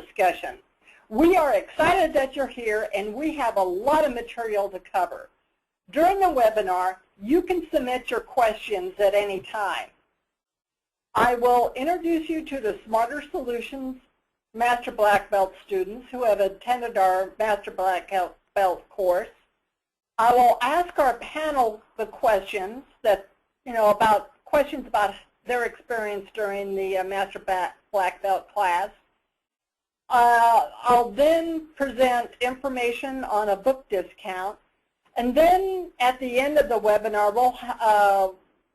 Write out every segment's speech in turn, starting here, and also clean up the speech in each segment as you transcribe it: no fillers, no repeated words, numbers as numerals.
discussion. We are excited that you're here, and we have a lot of material to cover. During the webinar, you can submit your questions at any time. I will introduce you to the Smarter Solutions Master Black Belt students who have attended our Master Black Belt course. I will ask our panel the questions that, about their experience during the Master Black Belt class. I'll then present information on a book discount, and then at the end of the webinar,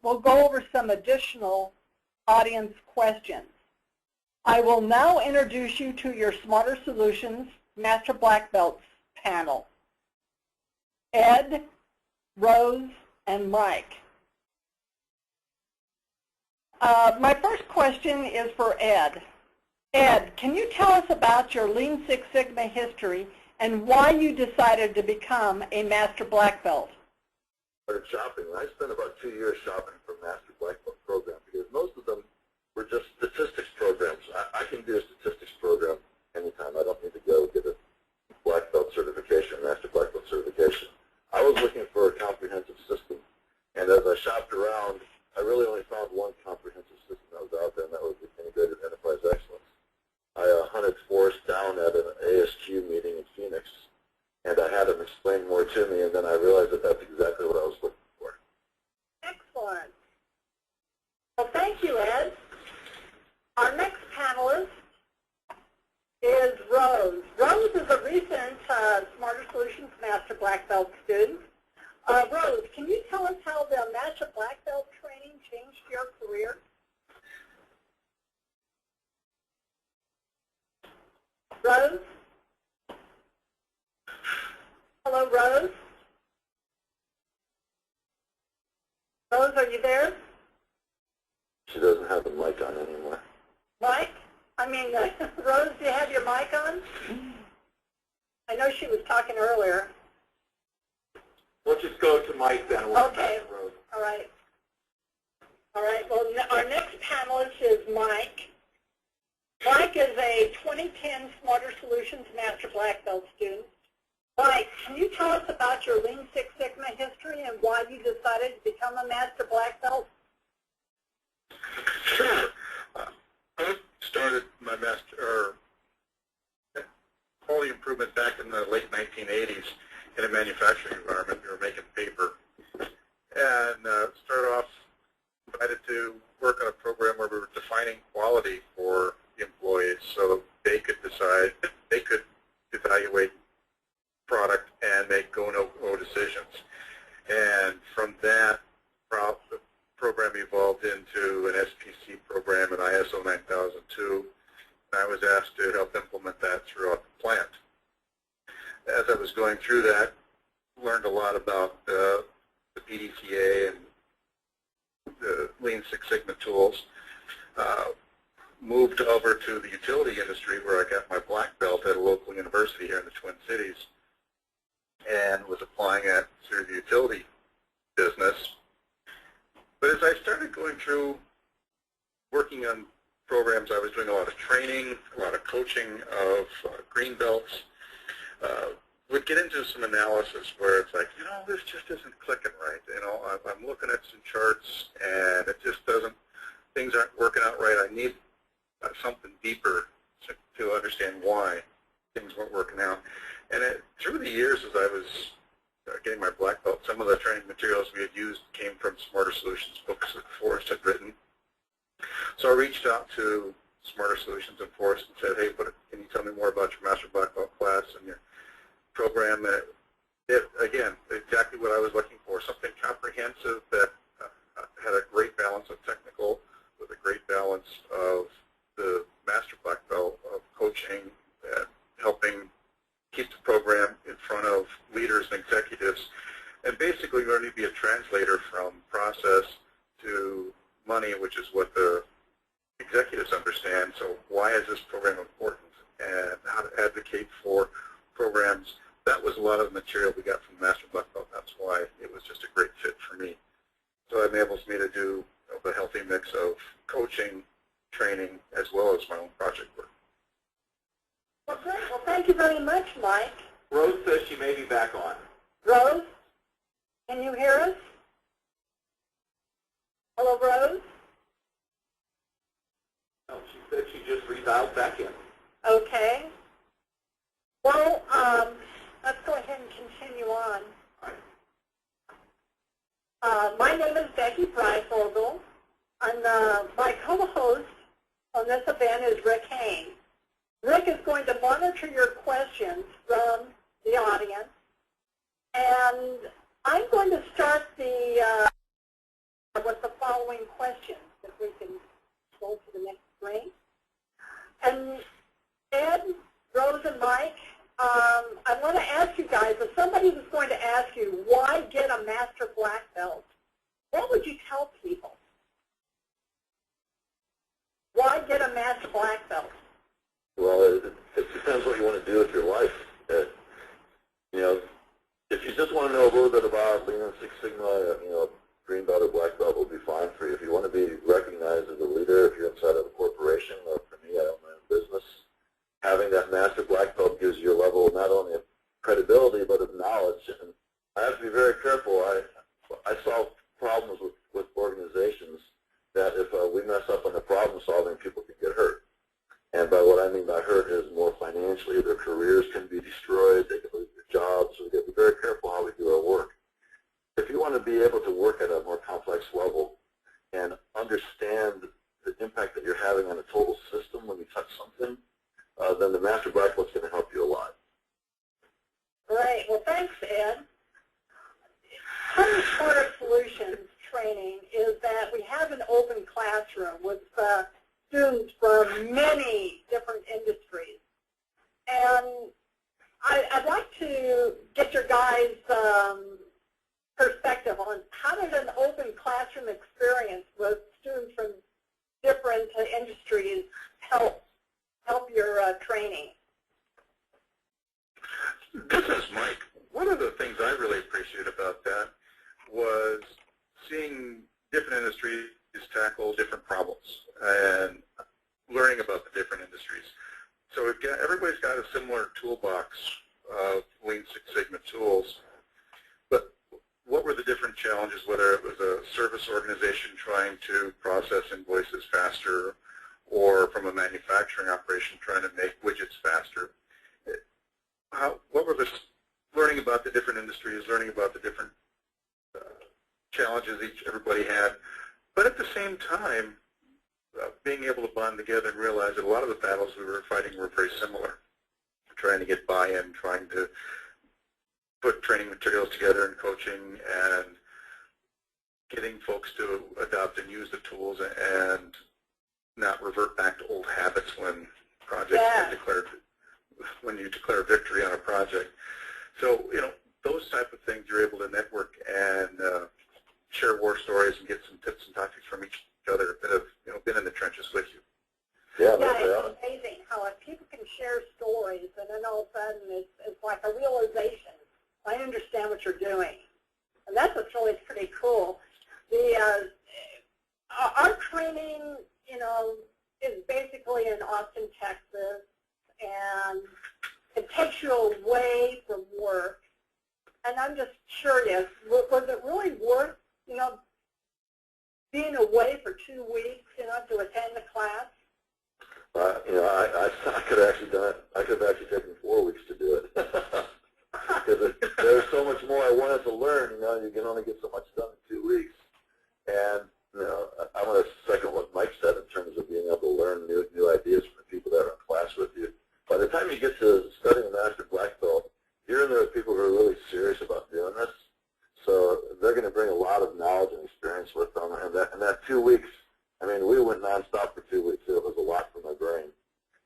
we'll go over some additional audience questions. I will now introduce you to your Smarter Solutions Master Black Belts panel. Ed, Rose, and Mike. My first question is for Ed. Ed, can you tell us about your Lean Six Sigma history and why you decided to become a Master Black Belt? I started shopping. I spent about 2 years shopping for Master Black Belt program because most of them were just statistics programs. I can do a statistics program anytime. I don't need to go get a Black Belt certification, Master Black Belt certification. I was looking for a comprehensive system, and as I shopped around, I really only found one comprehensive system that was out there, and that was the Integrated Enterprise Excellence. I hunted Forrest down at an ASQ meeting in Phoenix, and I had him explain more to me, and then I realized that that's exactly what I was looking for. Excellent. Well, thank you, Ed. Our next panelist is Rose. Rose is a recent Smarter Solutions Master Black Belt student. Rose, can you tell us how the Master Black Belt training changed your career? Rose? Hello, Rose? Rose, are you there? She doesn't have the mic on anymore. Mike? Rose, do you have your mic on? I know she was talking earlier. We'll just go to Mike then. Okay. All right. All right. Well, our next panelist is Mike. Mike is a 2010 Smarter Solutions Master Black Belt student. Mike, can you tell us about your Lean Six Sigma history and why you decided to become a Master Black Belt? Sure. I started my quality improvement back in the late 1980s in a manufacturing environment. We were making paper, and started off invited to work on a program where we were defining quality for the employees so they could decide, they could evaluate product and make go-no-go decisions. And from that, the program evolved into an SPC program, an ISO 9002, and I was asked to help implement that throughout the plant. As I was going through that, learned a lot about the PDCA and the Lean Six Sigma tools. Moved over to the utility industry where I got my black belt at a local university here in the Twin Cities and was applying it through the utility business. But as I started going through working on programs, I was doing a lot of training, a lot of coaching of green belts. Would get into some analysis where it's like, this just isn't clicking right. I'm looking at some charts and it just doesn't, things aren't working out right. I need something deeper to understand why things weren't working out. And through the years as I was getting my black belt, some of the training materials we had used came from Smarter Solutions books that Forrest had written. So I reached out to Smarter Solutions and Forrest and said, hey, can you tell me more about your Master Black Belt class and your program? Again, exactly what I was looking for, something comprehensive that had a great balance of technical with a great balance of the Master Black Belt of coaching and helping keep the program in front of leaders and executives, and basically learning to be a translator from process to money, which is what the executives understand. So why is this program important, and how to advocate for programs. That was a lot of the material we got from Master Black Belt. That's why it was just a great fit for me. So it enables me to do a healthy mix of coaching, training, as well as my own project work. Well, great. Well, thank you very much, Mike. Rose says she may be back on. Rose, can you hear us? Hello, Rose? No, she said she just redialed back in. Okay. Well, let's go ahead and continue on. My name is Becky Breyfogle. And my co-host on this event is Rick Haynes. Rick is going to monitor your questions from the audience. And I'm going to start with the following questions, if we can go to the next screen. And Ed, Rose, and Mike, I want to ask you guys, if somebody was going to ask you, why get a Master Black Belt, what would you tell people? Why get a Master Black Belt? Well, it depends what you want to do with your life. If you just want to know a little bit about Lean and Six Sigma, green belt or black belt will be fine for you. If you want to be recognized as a leader, if you're inside of a corporation, or for me, I own my own business, having that Master Black Belt gives you a level not only of credibility but of knowledge. And I have to be very careful. I solve problems with organizations that if we mess up on the problem solving, people can get hurt. And by what I mean by hurt is more financially, their careers can be destroyed, they can lose their jobs, so we have to be very careful how we do our work. If you want to be able to work at a more complex level and understand the impact that you're having on a total system when you touch something, then the Master Black Belt's going to help you a lot. Great. Well, thanks, Ed. Part of Forrest Solutions training is that we have an open classroom with students from many different industries. And I'd like to get your guys' perspective on how did an open classroom experience with students from different industries help your training? This is Mike. One of the things I really appreciated about that was seeing different industries tackle different problems and learning about the different industries. So everybody's got a similar toolbox of Lean Six Sigma tools, but what were the different challenges, whether it was a service organization trying to process invoices faster or from a manufacturing operation trying to make widgets faster? What were the learning about the different industries, learning about the different challenges everybody had, but at the same time, being able to bond together and realize that a lot of the battles we were fighting were very similar. Trying to get buy-in, trying to put training materials together and coaching, and getting folks to adopt and use the tools and not revert back to old habits when projects are declared, when you declare victory on a project. So, those type of things, you're able to network and share war stories and get some tips and tactics from each other that have been in the trenches with you. Yeah, it's amazing how if people can share stories and then all of a sudden it's like a realization. I understand what you're doing. And that's what's really pretty cool. Our training, is basically in Austin, Texas, and it takes you away from work. And I'm just curious, was it really worth, being away for 2 weeks, to attend the class? I could have actually done it. I could have actually taken 4 weeks to do it. Because there's so much more I wanted to learn. You can only get so much done in 2 weeks. And I want to second what Mike said in terms of being able to learn new ideas from the people that are in class with you. By the time you get to studying the Master Black Belt, you're in there with people who are really serious about doing this. So they're going to bring a lot of knowledge and experience with them. And that 2 weeks, we went nonstop for 2 weeks. It was a lot for my brain.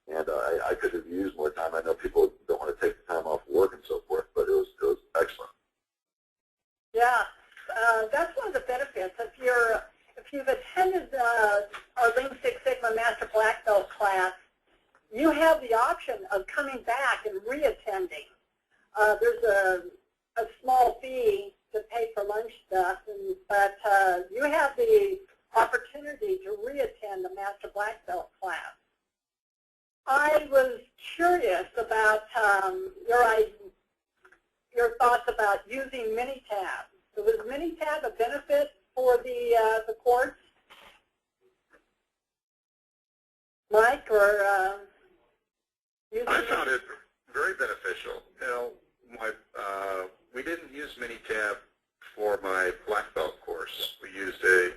And I could have used more time. I know people don't want to take the time off work and so forth, but it was excellent. Yeah, that's one of the benefits. If you've attended our Lean Six Sigma Master Black Belt class, you have the option of coming back and re-attending. There's a small fee to pay for lunch stuff, but you have the opportunity to re-attend the Master Black Belt class. I was curious about your thoughts about using Minitab. So was Minitab a benefit for the course? Mike, or I found it very beneficial. You know, we didn't use Minitab for my black belt course. We used a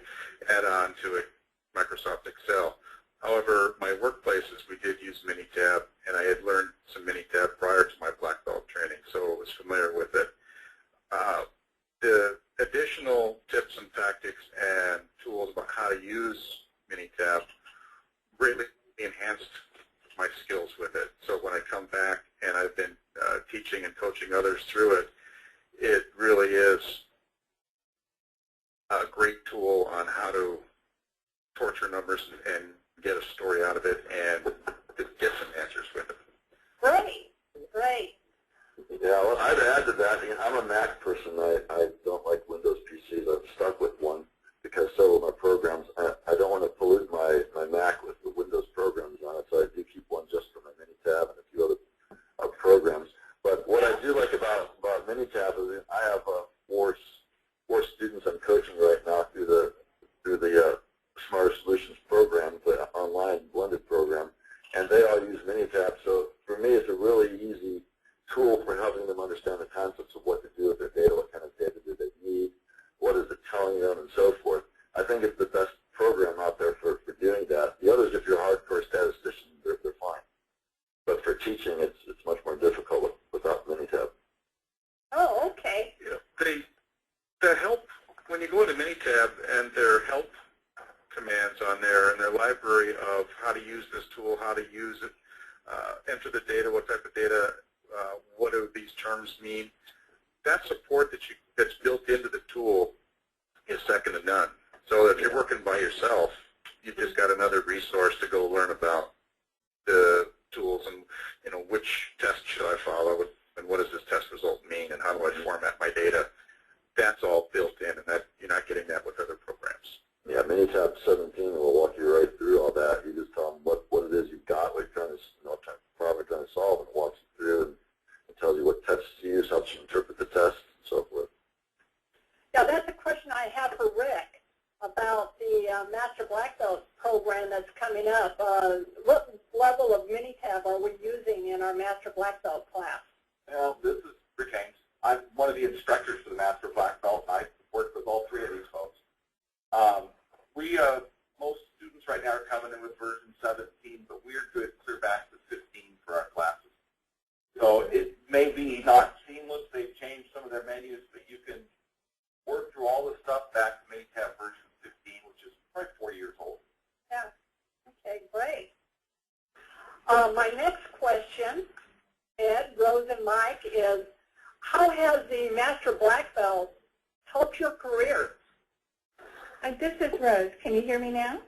add-on to a Microsoft Excel. However, my workplaces, we did use Minitab, and I had learned some Minitab prior to my black belt training, so I was familiar with it. The additional tips and tactics and tools about how to use Minitab greatly enhanced my skills with it. So when I come back and I've been teaching and coaching others through it, it really is a great tool on how to torture numbers and get a story out of it and get some answers with it. Great, great. Yeah, well, I'd add to that. I'm a Mac person. I don't like Windows PCs. I'm stuck with one because several of my programs, I don't want to pollute my Mac with the Windows programs on it, so I do keep one just for my Minitab and a few other programs. But what I do like about Minitab is I have four students I'm coaching right now through the Smarter Solutions program, the online blended program, and they all use Minitab. So for me, it's a really easy tool for helping them understand the concepts of what to do with their data, what kind of data do they need, what is it telling them, and so forth. I think it's the best program out there for doing that. The others, if you're a hardcore statistician, they're fine. But for teaching, it's much more difficult without Minitab. Oh, okay. Yeah, the help, when you go into Minitab and their help commands on there and their library of how to use this tool, how to use it, enter the data, what type of data, what do these terms mean, that support that's built into the tool is second to none. So if you're working by yourself, you've just got another resource to go learn about the tools and, you know, which test should I follow and what does this test result mean and how do I format my data. That's all built in, and that you're not getting that with other programs. Yeah, Minitab 17 will walk you right through all that. You just tell them what it is you've got, what you're trying to, what problem you're trying to solve, and walks you through and tells you what tests to use, helps you interpret the test, and so forth. Now, that's a question I have for Rick about the Master Black Belt program that's coming up. What level of Minitab are we using in our Master Black Belt class? Well, this is Rick Haynes. I'm one of the instructors for the Master Black Belt, and I work with all three of these folks. Most students right now are coming in with version 17, but we're good clear back to 15 for our classes. So it may be not seamless. They've changed some of their menus, but you can work through all the stuff back to Minitab version 15, which is probably 4 years old. Yeah. Okay, great. My next question, Ed, Rose, and Mike, is how has the Master Black Belt helped your career? This is Rose. Can you hear me now?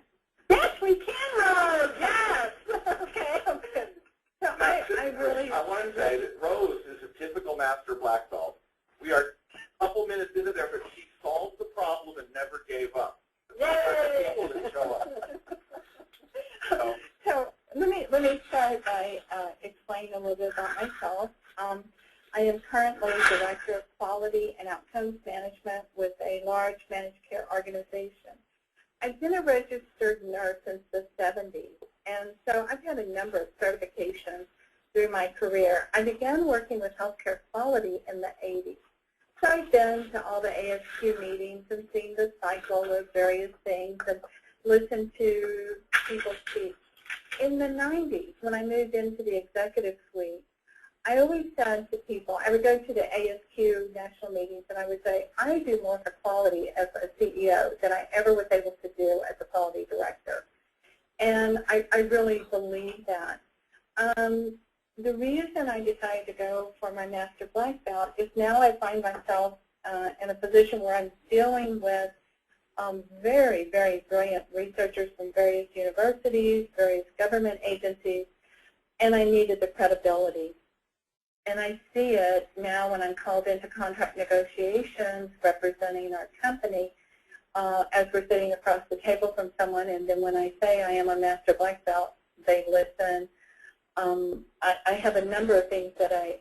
Yes, we can, Rose. Yes. Okay. Okay. So I want to say that Rose is a typical Master Black Belt. We are a couple minutes into there, but she solved the problem and never gave up. Yay! People that show up. So let me start by explaining a little bit about myself. I am currently Director of Quality and Outcomes Management with a large managed care organization. I've been a registered nurse since the 70s, and so I've had a number of certifications through my career. I began working with healthcare quality in the 80s. So I've been to all the ASQ meetings and seen the cycle of various things and listened to people speak. In the 90s, when I moved into the executive suite, I always said to people, I would go to the ASQ national meetings and I would say, I do more for quality as a CEO than I ever was able to do as a quality director. And I really believe that. The reason I decided to go for my Master Black Belt is now I find myself in a position where I'm dealing with very, very brilliant researchers from various universities, various government agencies, and I needed the credibility. And I see it now when I'm called into contract negotiations representing our company as we're sitting across the table from someone, and then when I say I am a Master Black Belt, they listen. I have a number of things that I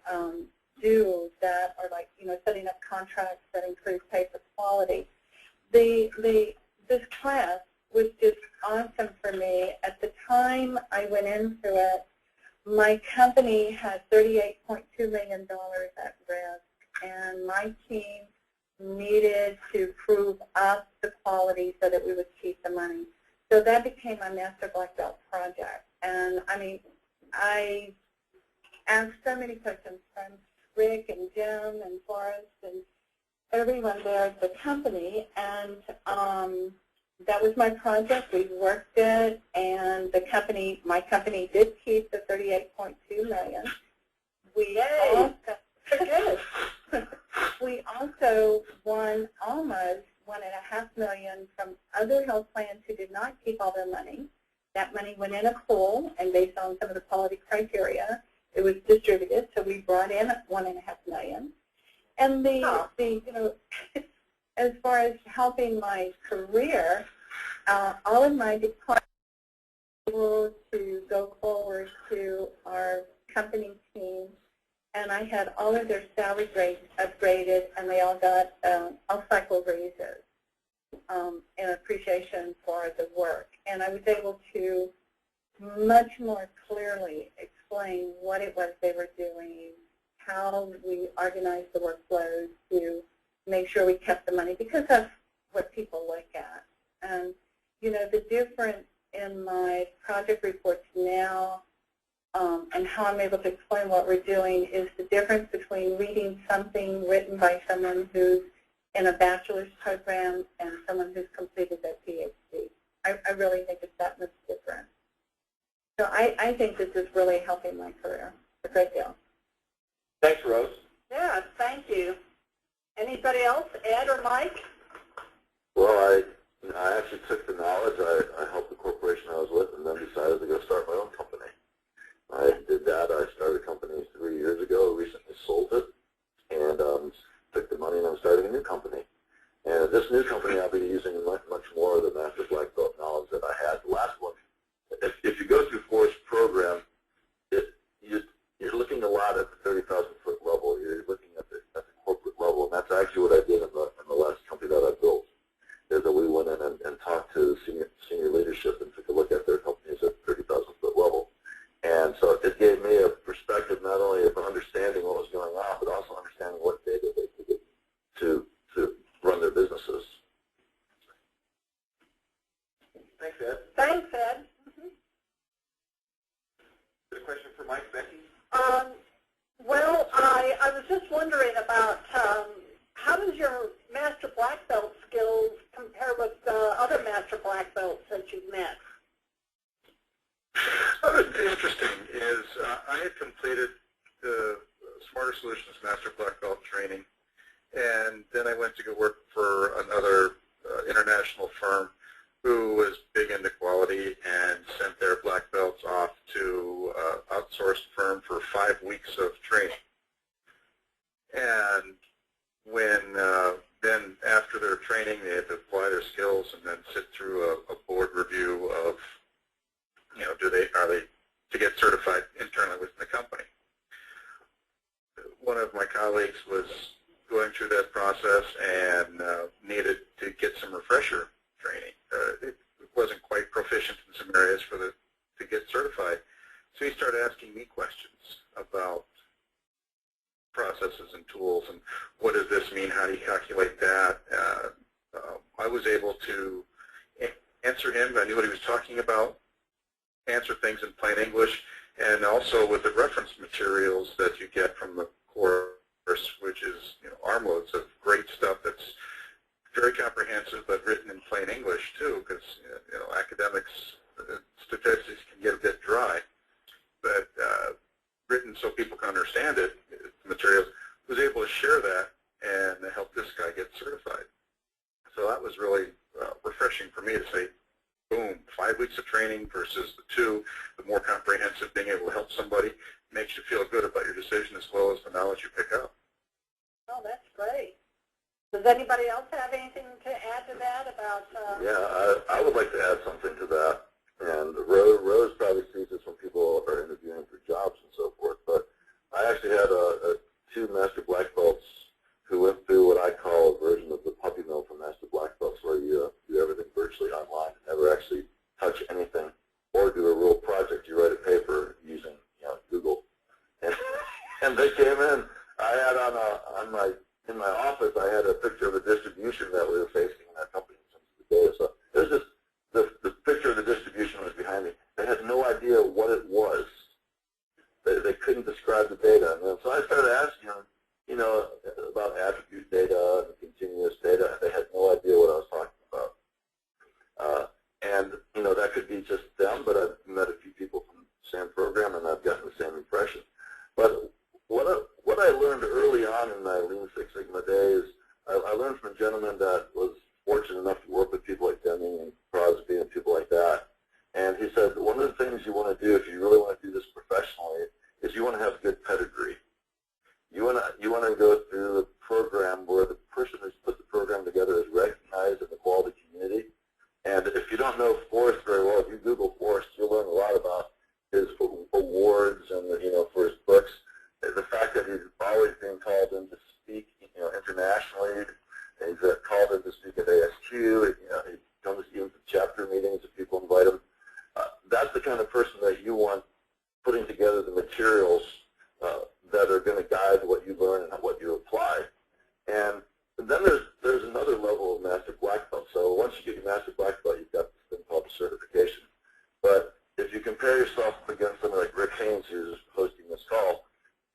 do that are like, setting up contracts that improve pay for quality. This class was just awesome for me. At the time I went into it, my company had $38.2 million at risk, and my team needed to prove up the quality so that we would keep the money. So that became my Master Black Belt project. And I mean, I asked so many questions from Rick and Jim and Forrest and everyone there at the company, and that was my project. We worked it, and my company did keep the $38.2 million. We also won almost $1.5 million from other health plans who did not keep all their money. That money went in a pool, and based on some of the quality criteria, it was distributed. So we brought in $1.5 million. And as far as helping my career, all of my departments were able to go forward to our company team, and I had all of their salary grades upgraded, and they all got all-cycle raises in appreciation for the work. And I was able to much more clearly explain what it was they were doing, how we organized the workflows to make sure we kept the money, because that's what people look at. And, the difference in my project reports now and how I'm able to explain what we're doing is the difference between reading something written by someone who's in a bachelor's program and someone who's completed their PhD. I really think it's that much different. So I think this is really helping my career a great deal. Thanks, Rose. Yeah, thank you. Anybody else, Ed or Mike? Well, I actually took the knowledge. I helped the corporation I was with, and then decided to go start my own company. I did that. I started a company 3 years ago, recently sold it, and took the money, and I'm starting a new company. And this new company, I'll be using much more of the Master Black Belt knowledge that I had. The last one, if you go through Forrest program, you're looking a lot at the 30,000-foot level. You're looking at the corporate level, and that's actually what I did in the last company that I built, is that we went in and talked to senior leadership and took a look at their companies at the 30,000-foot level. And so it gave me a perspective not only of understanding what was going on, but also understanding what data they could get to run their businesses. Thanks, Ed. Thanks, Ed. Good question for Mike, Becky? Well, I was just wondering about how does your Master Black Belt skills compare with other Master Black Belts that you've met? What's interesting is I had completed the Smarter Solutions Master Black Belt training, and then I went to go work for another international firm who was big into quality and sent their black belts off to an outsourced firm for 5 weeks of training. And when then after their training, they had to apply their skills and then sit through a board review of, are they to get certified internally within the company. One of my colleagues was going through that process and needed to get some refresher training. It wasn't quite proficient in some areas to get certified. So he started asking me questions about processes and tools and what does this mean, how do you calculate that. I was able to answer him. I knew what he was talking about, answer things in plain English, and also with the reference materials that you get from the course, which is armloads of great stuff that's very comprehensive but written in plain English too, because academics statistics can get a bit dry, but written so people can understand it, the materials, was able to share that and help this guy get certified. So that was really refreshing for me to say, boom, 5 weeks of training versus the 2, the more comprehensive, being able to help somebody makes you feel good about your decision as well as the knowledge you pick up. Oh, that's great. Does anybody else have anything to add to that about? Yeah, I would like to add something to that. And Rose probably sees this when people are interviewing for actually touch anything or do a real project. You write a paper using Google. And they came in. I had in my office, I had a picture of the distribution that we were facing in our company in terms of the data. So there's this, the picture of the distribution was behind me. They had no idea what it was. They couldn't describe the data. And so I started asking them, about attribute data and continuous data. They had no idea what I was talking about. And that could be just them, but I've met a few people from the same program, and I've gotten the same impression. But what I learned early on in my Lean Six Sigma days, I learned from a gentleman that was fortunate enough to work with people like Deming and Crosby and people like that. And he said, one of the things you want to do if you really want to do this professionally is you want to have good pedigree. You want to go through the program where the person who's put the program together is recognized in the quality community. And if you don't know Forrest very well, if you Google Forrest, you'll learn a lot about his awards and for his books. The fact that he's always being called in to speak, internationally. He's called in to speak at ASQ. He comes even to chapter meetings if people invite him. That's the kind of person that you want putting together the materials that are going to guide what you learn and what you apply. And then there's another level of Master Black Belt. So once you get your Master Black Belt, you've got this thing called the certification. But if you compare yourself against somebody like Rick Haynes, who's hosting this call,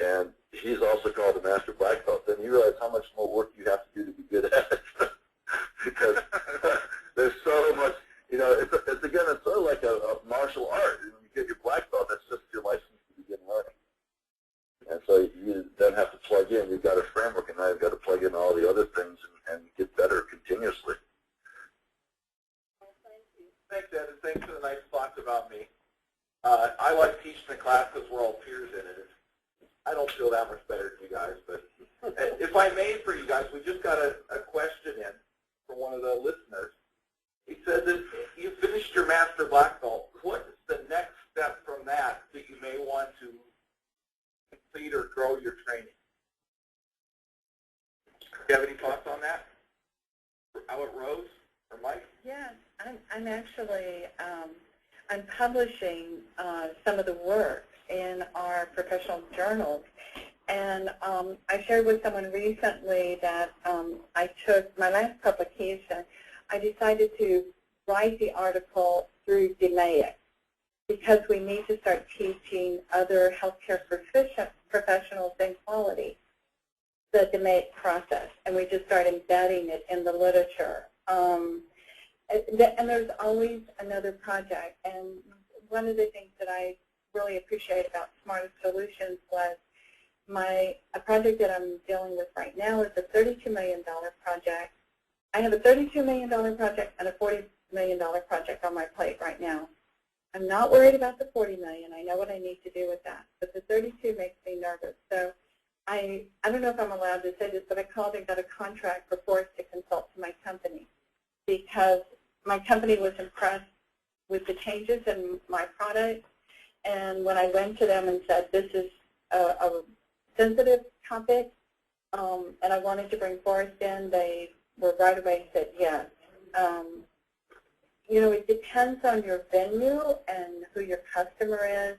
and he's also called the Master Black Belt, then you realize how much more work you have to do to be good at it. Because there's so much, it's again, it's sort of like a martial art. When you get your black belt, that's just your license to begin learning. And so you then have to plug in. You've got a framework, and now you've got to plug in all the other things and get better continuously. Thanks, Ed, and thanks for the nice thoughts about me. I like teaching the class because we're all peers in it. I don't feel that much better than you guys, but if I may for you guys, we just got a question in from one of the listeners. He said that you finished your Master Black Belt. What is the next step from that you may want to complete or grow your training? Do you have any thoughts on that? How it rose? Or Mike? Yes, I'm actually I'm publishing some of the work in our professional journals, and I shared with someone recently that I took my last publication. I decided to write the article through DMAIC because we need to start teaching other healthcare professionals in quality the DMAIC process, and we just start embedding it in the literature. And there's always another project, and one of the things that I really appreciate about Smarter Solutions was a project that I'm dealing with right now is a $32 million project. I have a $32 million project and a $40 million project on my plate right now. I'm not worried about the $40 million. I know what I need to do with that, but the 32 makes me nervous. So I don't know if I'm allowed to say this, but I called and got a contract for Forrest to consult to my company because my company was impressed with the changes in my product. And when I went to them and said, this is a sensitive topic, and I wanted to bring Forrest in, they were right away and said yes. It depends on your venue and who your customer is,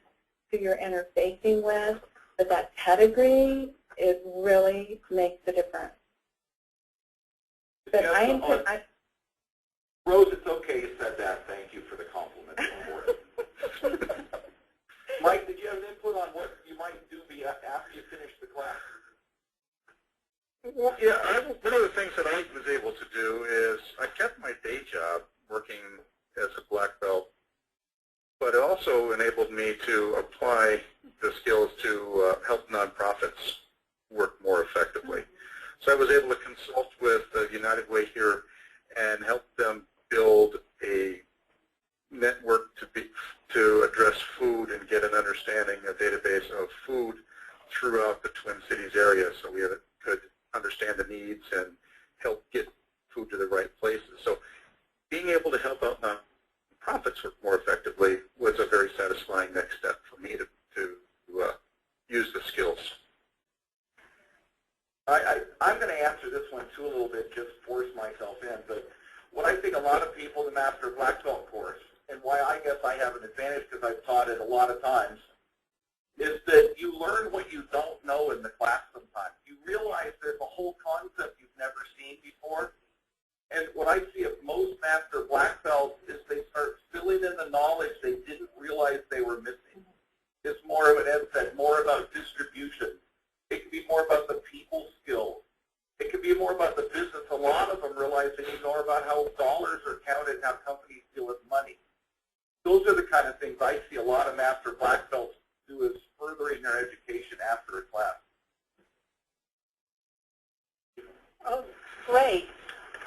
who you're interfacing with, but that pedigree, it really makes a difference. But Rose, it's okay you said that. Thank you for the compliment. Mike, did you have an input on what you might do after you finish the class? Well, yeah, one of the things that I was able to do is I kept my day job working as a black belt, but it also enabled me to apply the skills to help nonprofits work more effectively. So I was able to consult with United Way here and help them build a network to address food and get an understanding, a database of food throughout the Twin Cities area, so we could understand the needs and help get food to the right places. So being able to help out nonprofits work more effectively was a very satisfying next step for me to use the skills. I'm going to answer this one too a little bit, just force myself in, but what I think a lot of people in the Master Black Belt course, and why I guess I have an advantage because I've taught it a lot of times, is that you learn what you don't know in the class sometimes. You realize there's a whole concept you've never seen before. And what I see of most Master Black Belts is they start filling in the knowledge they didn't realize they were missing. It's more of an ed more about distribution. It can be more about the people skills. It can be more about the business. A lot of them realize they need more about how dollars are counted and how companies deal with money. Those are the kind of things I see a lot of Master Black Belts do, is furthering their education after a class. Oh, great.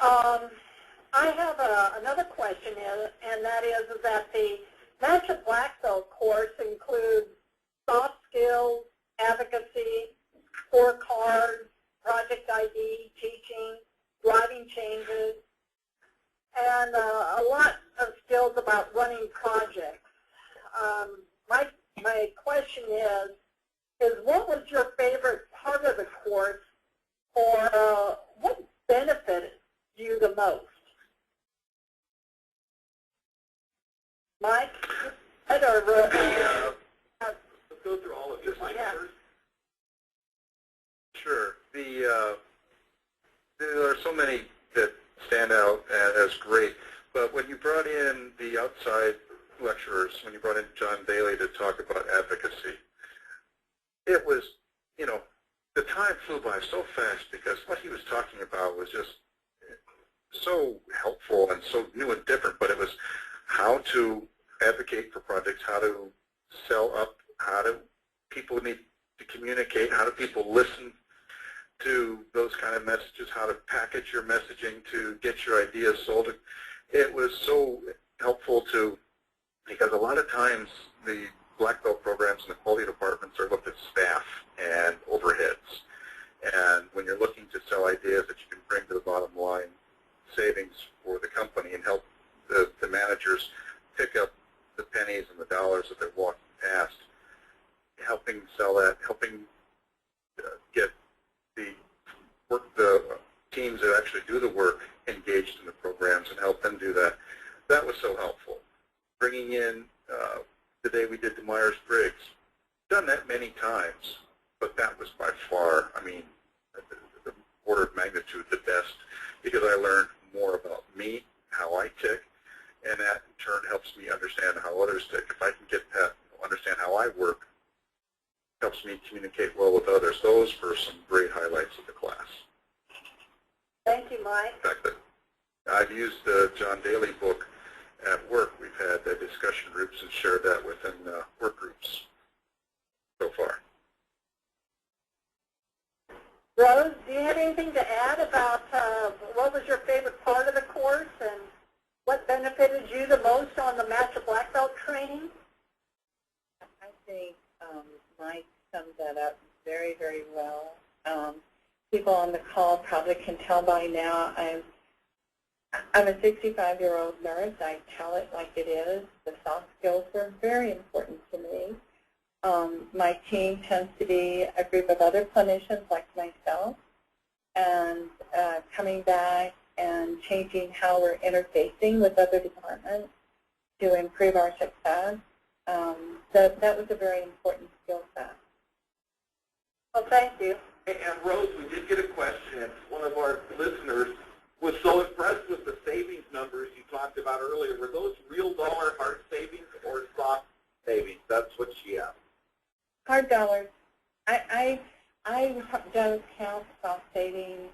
I have another question, and that is that the Metra Black Belt course includes soft skills, advocacy, scorecards, project ID, teaching, driving changes, and a lot of skills about running projects. My question is what was your favorite part of the course, or what benefited you the most? Mike? Let's go through all of this. Mike first. Sure. There are so many that stand out as great, but when you brought in the outside lecturers, when you brought in John Daly to talk about advocacy, it was, the time flew by so fast because what he was talking about was just so helpful and so new and different, but it was how to advocate for projects, how to sell up, how do people need to communicate, how do people listen to those kind of messages, how to package your messaging to get your ideas sold. It was so helpful because a lot of times the Black Belt programs and the quality departments are looked at staff and overheads. And when you're looking to sell ideas that you can bring to the bottom line savings for the company and help the managers pick up the pennies and the dollars that they're walking past, helping sell that, helping get the teams that actually do the work engaged in the programs and help them do that. That was so helpful. Bringing in the day we did the Myers-Briggs, done that many times, but that was by far, the order of magnitude the best, because I learned more about me, how I tick, and that in turn helps me understand how others tick. If I can get that, understand how I work, helps me communicate well with others. Those were some great highlights of the class. Thank you, Mike. In fact, I've used the John Daly book at work. We've had discussion groups and shared that within work groups so far. Rose, do you have anything to add about what was your favorite part of the course and what benefited you the most on the Master Black Belt training? I think Mike summed that up very, very well. People on the call probably can tell by now I'm a 65-year-old nurse. I tell it like it is. The soft skills were very important to me. My team tends to be a group of other clinicians like myself, and coming back and changing how we're interfacing with other departments to improve our success. So that was a very important skill set. Well, thank you. And Rose, we did get a question. One of our listeners was so impressed with the savings numbers you talked about earlier. Were those real dollar hard savings or soft savings? That's what she asked. Hard dollars. I don't count soft savings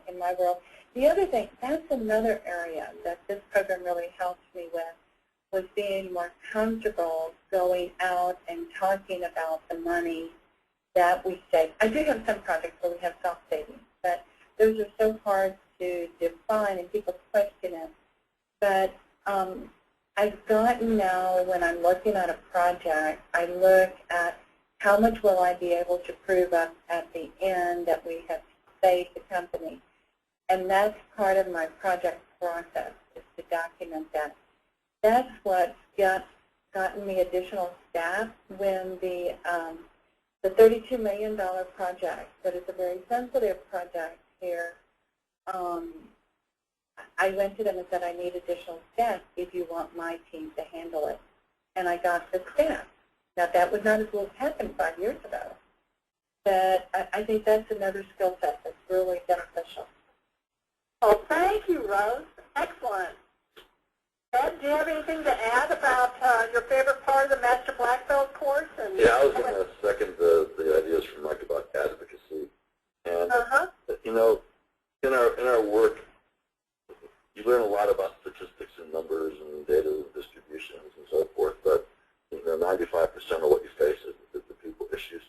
in my world. The other thing, that's another area that this program really helped me with, was being more comfortable going out and talking about the money that we save. I do have some projects where we have soft savings, but those are so hard to define and people question it. But I've gotten now, when I'm looking at a project, I look at how much will I be able to prove up at the end that we have saved the company. And that's part of my project process, is to document that. That's what's gotten me additional staff when the $32 million project, that is a very sensitive project here, I went to them and said, I need additional staff if you want my team to handle it. And I got the staff. Now, that would not have happened 5 years ago. But I think that's another skill set that's really beneficial. Oh, thank you, Rose. Excellent. Ed, do you have anything to add about your favorite part of the Master Black Belt course? And yeah, I was going to second the ideas from Mike about advocacy. And, you know, in our work, you learn a lot about statistics and numbers and data distributions and so forth, but you know, 95% of what you face is the people issues.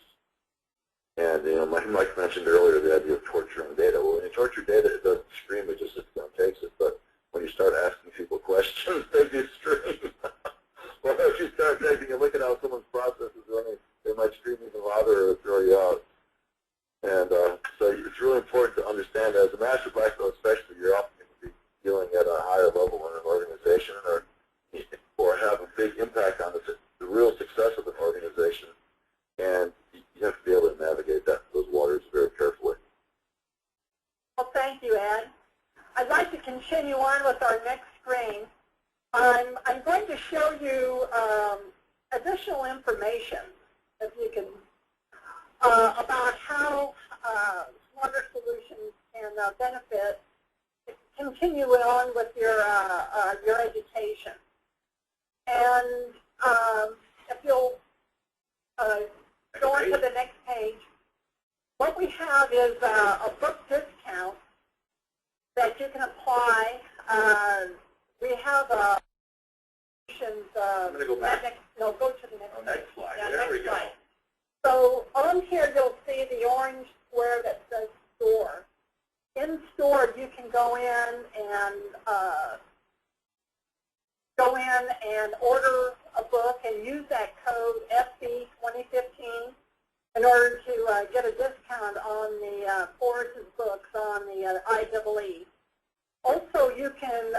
And you know, Mike mentioned earlier the idea of torturing data. Well, when you torture data, it doesn't scream; it just sits down and takes it. But when you start asking people questions, they do scream. Well, if you start taking a look at how someone's process is running, they might scream even louder or throw you out. And so it's really important to understand that as a Master Black Belt, especially, you're often going to be dealing at a higher level in an organization or have a big impact on the real success of an organization. And you have to be able to navigate those waters very carefully. Well, thank you, Ed. I'd like to continue on with our next screen. I'm going to show you additional information, if you can, about how Smarter Solutions can benefit, continue on with your education. And if you'll go on to the next page, what we have is a book discount that you can apply. We have I'm going to go back. No, go to the next Oh, next slide. Yeah, there next we go. slide. So on here, you'll see the orange square that says store. In store, you can go in and order a book and use that code FB2015 in order to get a discount on the Forrest's books on the IEE. Also, you can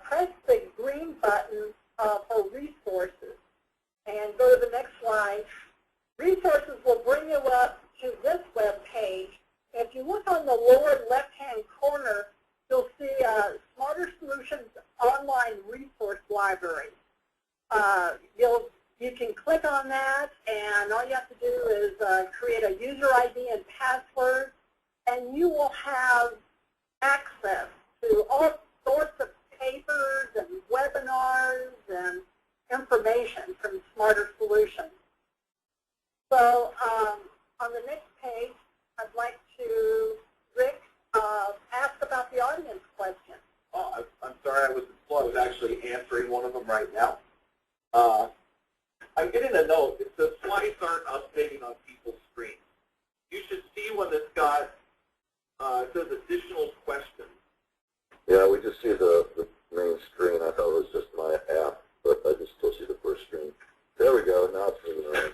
press the green button for resources and go to the next slide. Resources will bring you up to this web page. If you look on the lower left-hand corner, you'll see Smarter Solutions Online Resource Library. You can click on that, and all you have to do is create a user ID and password, and you will have access to all sorts of papers and webinars and information from Smarter Solutions. So on the next page, I'd like to, Rick, ask about the audience question. Oh, I'm sorry I was slow. I was actually answering one of them right now. I'm getting a note. It says slides aren't updating on people's screens. You should see when this got, it says additional questions. Yeah, we just see the main screen. I thought it was just my app, but I just still see the first screen. There we go. Now it's moving around.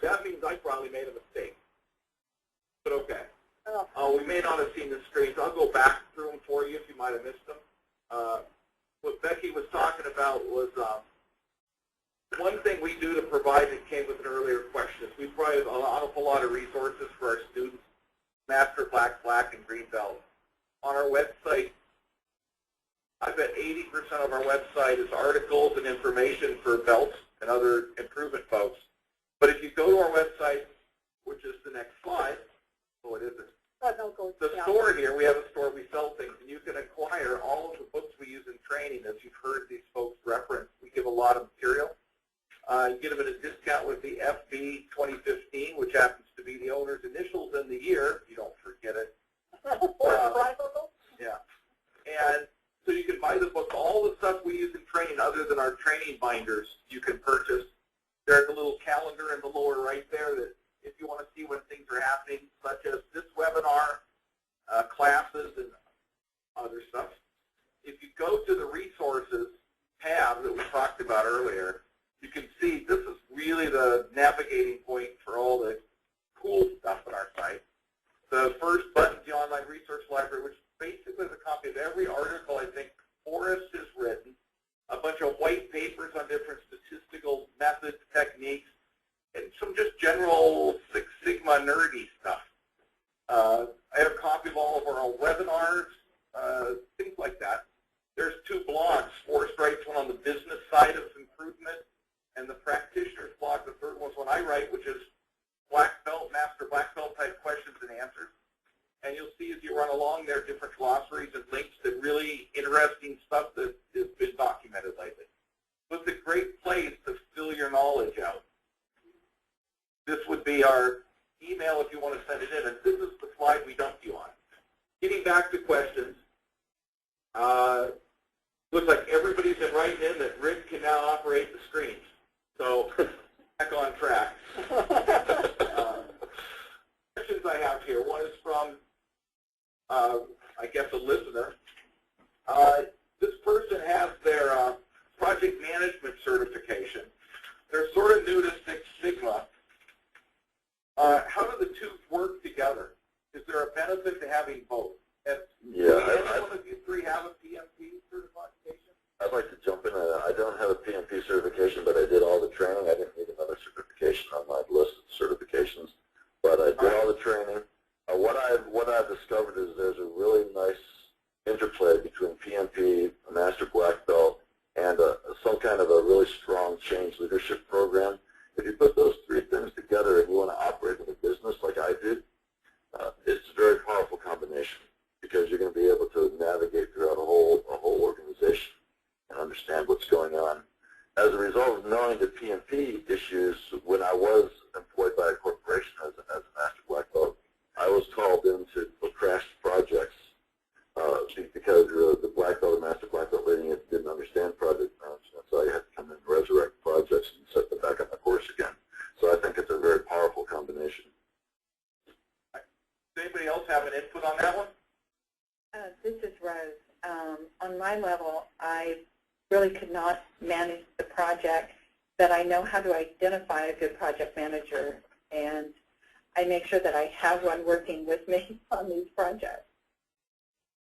That means I probably made a mistake. But okay. Oh. We may not have seen the screens. I'll go back through them for you if you might have missed them. What Becky was talking about was one thing we do to provide, it came with an earlier question, is we provide an awful lot of resources for our students, Master, Black, and Green Belt. On our website, I bet 80% of our website is articles and information for belts and other improvement folks. But if you go to our website, which is the next slide, oh, it isn't. The store here, we have a store, we sell things, and you can acquire all of the books we use in training. As you've heard these folks reference, we give a lot of material. You get them at a discount with the FB 2015, which happens to be the owner's initials in the year. You don't forget it. Yeah. And so you can buy the book. All the stuff we use in training, other than our training binders, you can purchase. There's a little calendar in the lower right there that if you want to see when things are happening, such as this webinar, classes, and other stuff. If you go to the resources tab that we talked about earlier, you can see this is really the navigating point for all the cool stuff on our site. The first button is the online resource library, which basically is a copy of every article I think Forrest has written, a bunch of white papers on different statistical methods, techniques, and some just general Six Sigma nerdy stuff. I have a copy of all of our webinars, things like that. everybody our email if you want to send it in. And this is the slide we dumped you on. Getting back to questions, looks like everybody's been writing in that Rick can now operate the screens. So back on track. Questions I have here. One is from, I guess, a listener. This person has their project management certification. They're sort of new to Six Sigma. How do the two work together? Is there a benefit to having both? And yeah, does any one of you three have a PMP certification? I'd like to jump in. I don't have a PMP certification, but I did all the training. I didn't need another certification on my list of certifications, but I did all the training. What I've discovered is there's a really nice interplay between PMP, a Master Black Belt, and some kind of a really strong change leadership program. If you put those three things together and you want to operate in a business like I did, it's a very powerful combination because you're going to be able to navigate throughout a whole organization and understand what's going on. As a result of knowing the PMP issues, when I was employed by a corporation as a Master Black Belt, I was called in to crash projects because the Black Belt and Master Black Belt lineage didn't understand project management, so I had to come in and resurrect projects and set them back on the course again. So I think it's a very powerful combination. Does anybody else have an input on that one? This is Rose. On my level, I really could not manage the project, but I know how to identify a good project manager, and I make sure that I have one working with me on these projects.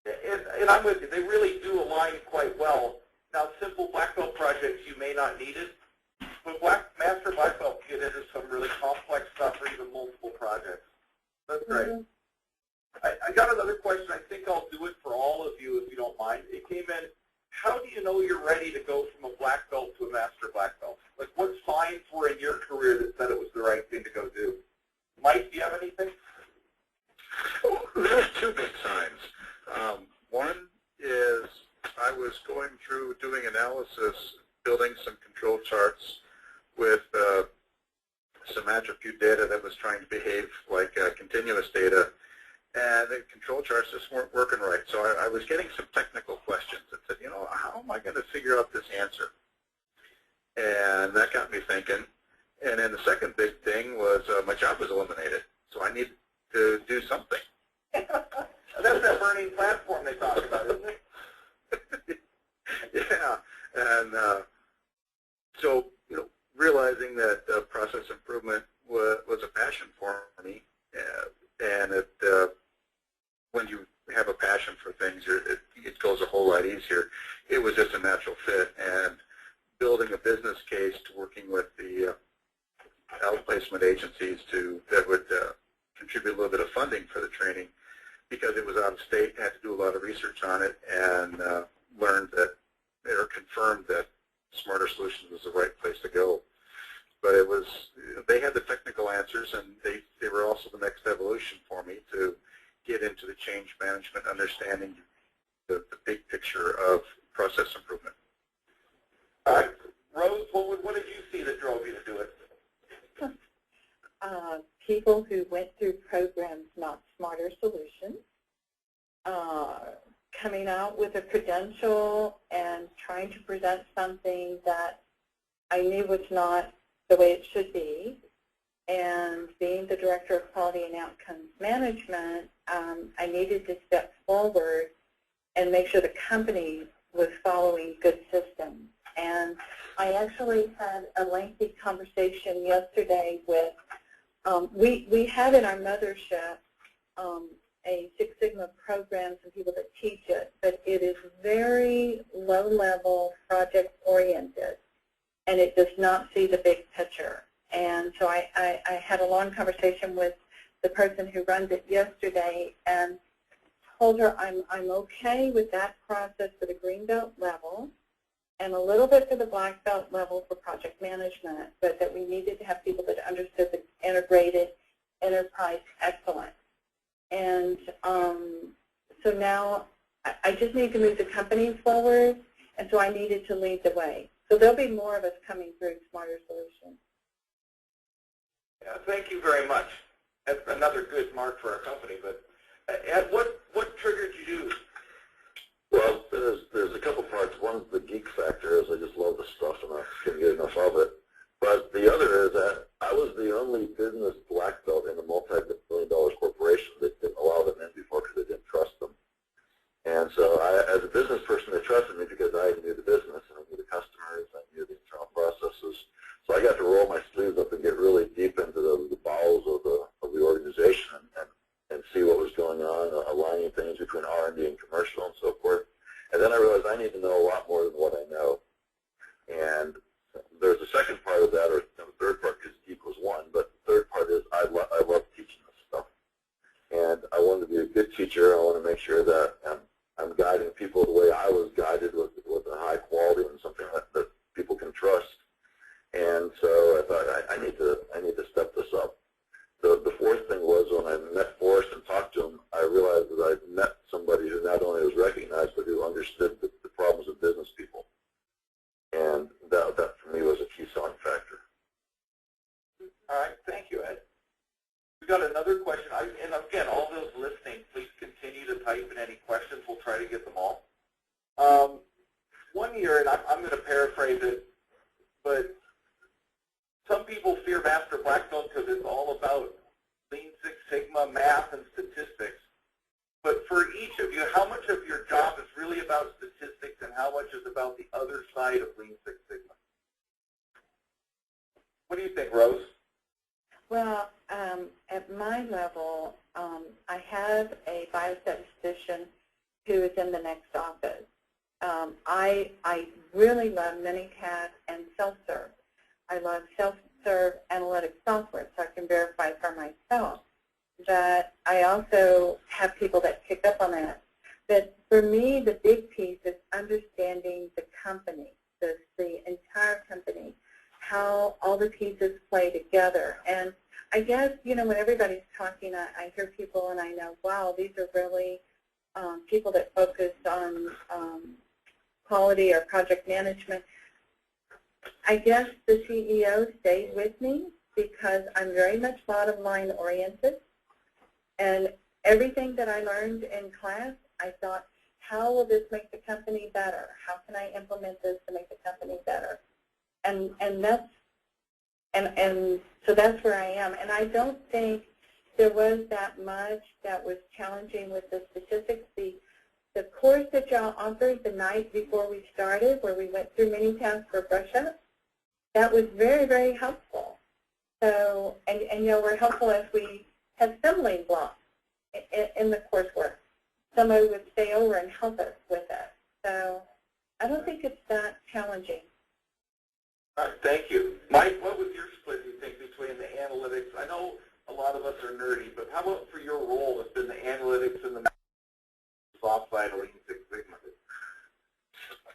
And I'm with you. They really do align quite well. Now, simple Black Belt projects, you may not need it, but Master Black Belt get into some really complex stuff or even multiple projects. That's great. Mm-hmm. I got another question. I think I'll do it for all of you if you don't mind. It came in, how do you know you're ready to go from a Black Belt to a Master Black Belt? Like, what signs were in your career that said it was the right thing to go do? Mike, do you have anything? Well, there's two big signs. One is I was going through doing analysis, building some control charts with some attribute data that was trying to behave like continuous data, and the control charts just weren't working right. So I was getting some technical questions and said, you know, how am I going to figure out this answer? And that got me thinking. And then the second big thing was my job was eliminated, so I needed to do something. That's that burning platform they talk about, isn't it? Yeah, and so, you know, realizing that process improvement was a passion for me, and when you have a passion for things, it goes a whole lot easier. It was just a natural fit, and building a business case to working with the outplacement agencies that would contribute a little bit of funding for the training, because it was out of state, had to do a lot of research on it, and learned that, or confirmed that Smarter Solutions was the right place to go. But it was, they had the technical answers, and they were also the next evolution for me to get into the change management, understanding the big picture of process improvement. Rose, what did you see that drove you to do it? People who went through programs, not Smarter Solutions, coming out with a credential and trying to present something that I knew was not the way it should be, and being the Director of Quality and Outcomes Management, I needed to step forward and make sure the company was following good systems. And I actually had a lengthy conversation yesterday with, we have in our mothership a Six Sigma program, some people that teach it, but it is very low-level, project-oriented, and it does not see the big picture. And so I had a long conversation with the person who runs it yesterday and told her I'm okay with that process for the green belt level and a little bit for the black belt level for project management, but that we needed to have people that understood the integrated enterprise excellence. And so now I just need to move the company forward, and so I needed to lead the way. So there'll be more of us coming through Smarter Solutions. Yeah, thank you very much. That's another good mark for our company. But Ed, what triggered you? Well, there's a couple parts. One's the geek factor, is I just love the stuff and I can't get enough of it. But the other is that I was the only business black belt in a multi-billion-dollar corporation that didn't allow them in before because they didn't trust them. And so as a business person, they trusted me because I knew the business and I knew the customers, I knew the internal processes. So I got to roll my sleeves up and get really deep into the bowels of the organization and see what was going on, aligning things between R&D and commercial and so forth. And then I realized I need to know a lot more than what I know. And there's a second part of that, or the third part, because equals one, but the third part is I love teaching this stuff. And I want to be a good teacher. I want to make sure that I'm guiding people the way I was guided with a high quality and something that people can trust. And so I thought I need to step this up. The fourth thing was when I met Forrest and talked to him, I realized that I'd met somebody who not only was recognized but who understood the problems of business people. And that for me was a key selling factor. All right, thank you, Ed. We got another question. And again, all those listening, please continue to type in any questions. We'll try to get them all. 1 year, and I'm going to paraphrase it, but some people fear Master Black Belt because it's all about Lean Six Sigma, math, and statistics. But for each of you, how much of your job is really about statistics and how much is about the other side of Lean Six Sigma? What do you think, Rose? Well, at my level, I have a biostatistician who is in the next office. I really love Minicat and self-serve. I love self-serve analytic software so I can verify for myself. That I also have people that pick up on that. But for me, the big piece is understanding the company, the entire company, how all the pieces play together. And I guess, when everybody's talking, I hear people and I know, wow, these are really people that focus on quality or project management. I guess the CEO stayed with me because I'm very much bottom line oriented. And everything that I learned in class, I thought, how will this make the company better? How can I implement this to make the company better? And so that's where I am. And I don't think there was that much that was challenging with the statistics. The course that y'all offered the night before we started, where we went through mini tasks for brush-ups, that was very, very helpful. So, and we're helpful as we have assembling blocks in the coursework. Somebody would stay over and help us with it. So I don't think it's that challenging. All right, thank you. Mike, what was your split, do you think, between the analytics? I know a lot of us are nerdy, but how about for your role within the analytics and the soft side of Lean Six Sigma?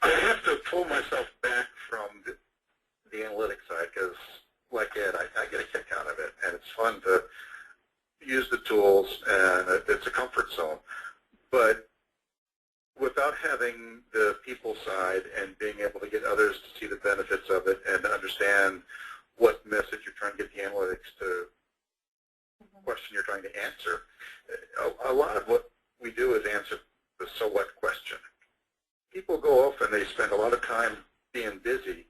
I have to pull myself back from the analytics side because, like Ed, I get a kick out of it, and it's fun to use the tools, and it's a comfort zone. But without having the people side and being able to get others to see the benefits of it and to understand what message you're trying to get the analytics to question you're trying to answer, a lot of what we do is answer the so what question. People go off and they spend a lot of time being busy,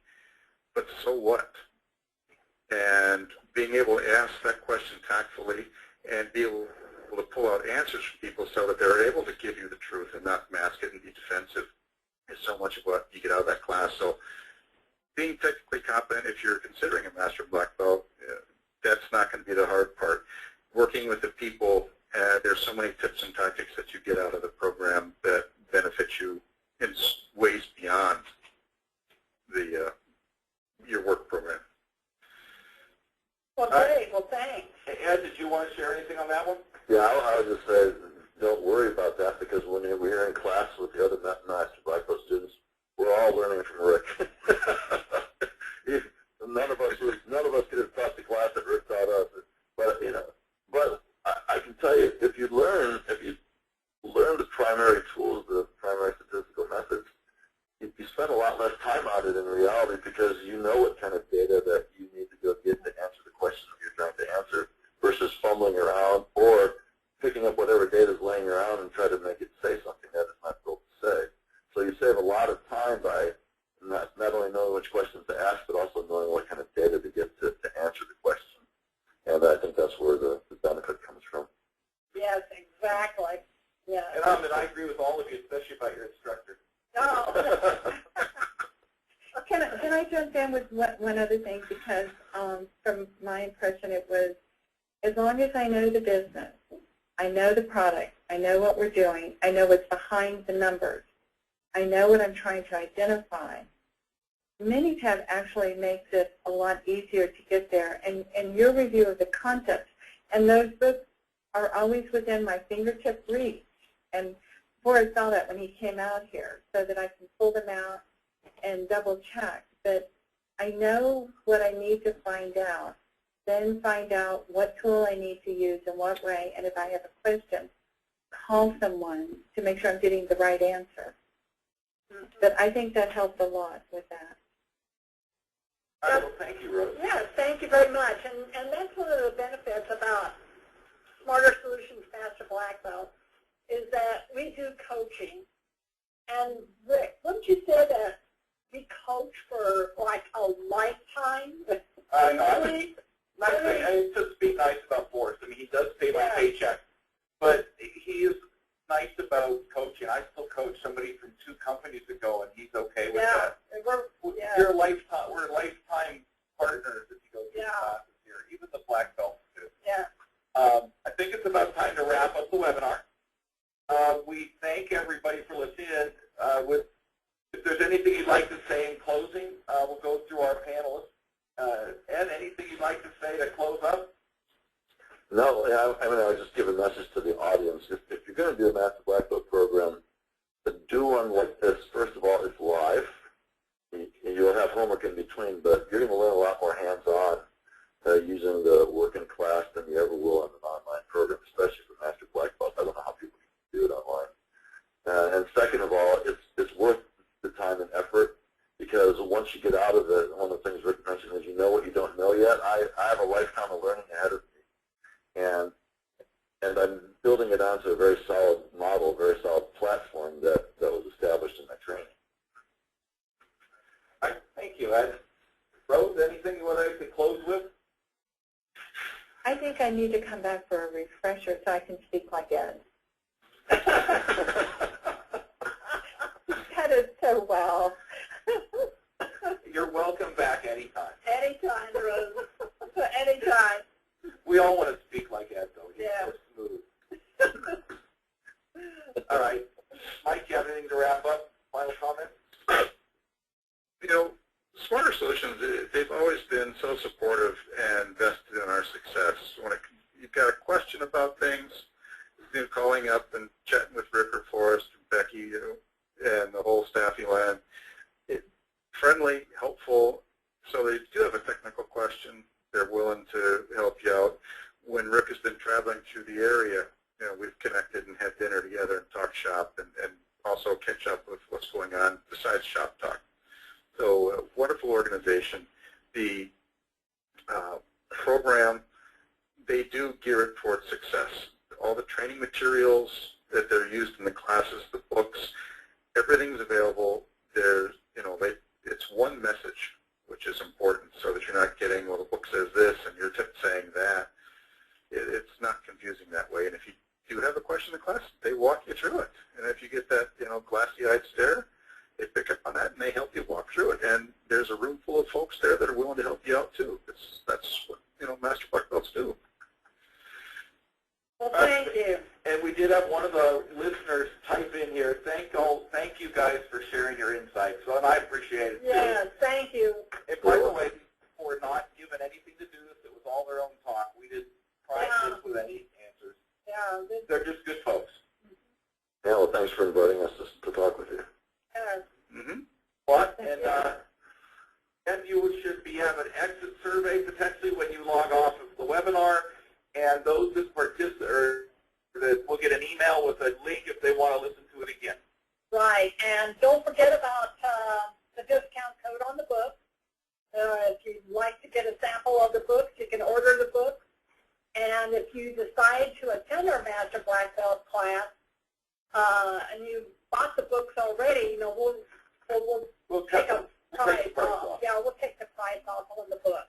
but so what? And being able to ask that question tactfully and be able to pull out answers from people so that they're able to give you the truth and not mask it and be defensive is so much of what you get out of that class. So being technically competent, if you're considering a Master Black Belt, that's not going to be the hard part. Working with the people, there's so many tips and tactics that you get out of the program that benefit you in ways beyond your work program. Well, great. Well, thanks. Hey, Ed, did you want to share anything on that one? Yeah, I would just say don't worry about that because when we're in class with the other Master Black Belt students, we're all learning from Rick. None of us could have taught the class that Rick taught us. But I can tell you, if you learn the primary tools, the primary statistical methods, you spend a lot less time on it in reality because you know what kind of data that you need to go get to answer the question that you're trying to and I think that's where the benefit comes from. Yes, exactly. Yeah. And I agree with all of you, especially about your instructor. Oh. Can I jump in with one other thing? Because from my impression, it was, as long as I know the business, I know the product, I know what we're doing, I know what's behind the numbers, I know what I'm trying to identify, Minitab actually makes it a lot easier to get there. And your review of the concepts, and those books are always within my fingertip reach. And Forrest saw that when he came out here, so that I can pull them out and double check. But I know what I need to find out, then find out what tool I need to use in what way, and if I have a question, call someone to make sure I'm getting the right answer. But I think that helped a lot with that. Well, thank you, Rose. Yes, thank you very much. And that's one of the benefits about Smarter Solutions Master Black Belt is that we do coaching. And Rick, wouldn't you say that we coach for like a lifetime? I know. I just speak nice about Forrest. I mean, he does pay my paycheck, but he is nice about coaching. I still coach somebody from 2 companies ago, and he's okay with that. We're lifetime partners if you go through classes here, even the black belts do. Yeah. I think it's about time to wrap up the webinar. We thank everybody for listening. If there's anything you'd like to say in closing, we'll go through our panelists. Ed, anything you'd like to say to close up? No, I mean, I would just give a message to the audience. If you're going to do a Master Black Belt program, do one like this. First of all, it's live. You'll have homework in between, but you're going to learn a lot more hands-on using the work in class than you ever will in an online program, especially for Master Black Belt. I don't know how people can do it online. And second of all, it's worth the time and effort, because once you get out of it, one of the things Rick mentioned is you know what you don't know yet. I have a lifetime of learning ahead of me, and I'm building it onto a very solid model, very solid platform that was established in my training. Thank you, Ed. Rose, anything you want to close with? I think I need to come back for a refresher so I can speak like Ed. You said it so well. You're welcome back anytime. Anytime, Rose. Anytime. We all want to speak like Ed, though. He's so smooth. All right. Mike, you have anything to wrap up? Final comments? You know, Smarter Solutions, they've always been so supportive and vested in our success. When you've got a question about things, calling up and chatting with Rick or Forrest and Becky and the whole staffing line, friendly, helpful, so they do have a technical question, they're willing to help you out. When Rick has been traveling through the area, we've connected and had dinner together and talked shop and also catch up with what's going on besides shop talk. So wonderful organization. The program, they do gear it towards success. All the training materials that they're used in the classes, the books, everything's available. There's, it's one message, which is important, so that you're not getting, well, the book says this and you're saying that. It's not confusing that way. And if you do have a question in the class, they walk you through it. And if you get that, glassy-eyed stare, they pick up on that and they help you walk through it. And there's a room full of folks there that are willing to help you out too. That's what Master Black Belts do. Well, thank you. And we did have one of the listeners type in here. Thank you guys for sharing your insights. So, and I appreciate it too. Yeah, thank you. And by the way, people were not given anything to do this. It was all their own talk. We didn't try this with any answers. Yeah, they're just good folks. Yeah, well, thanks for inviting us to talk with you. And you should have an exit survey potentially when you log off of the webinar, and those that participate will get an email with a link if they want to listen to it again. Right, and don't forget about the discount code on the book. If you'd like to get a sample of the books, you can order the book. And if you decide to attend our Master Black Belt class, and you bought the books already, we'll take a price off. Yeah, we'll take the price off on the book.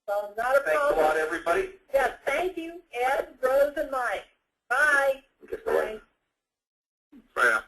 So not a Thanks problem. a lot, everybody. Yes, thank you, Ed, Rose, and Mike. Bye. Okay, bye. Bye now.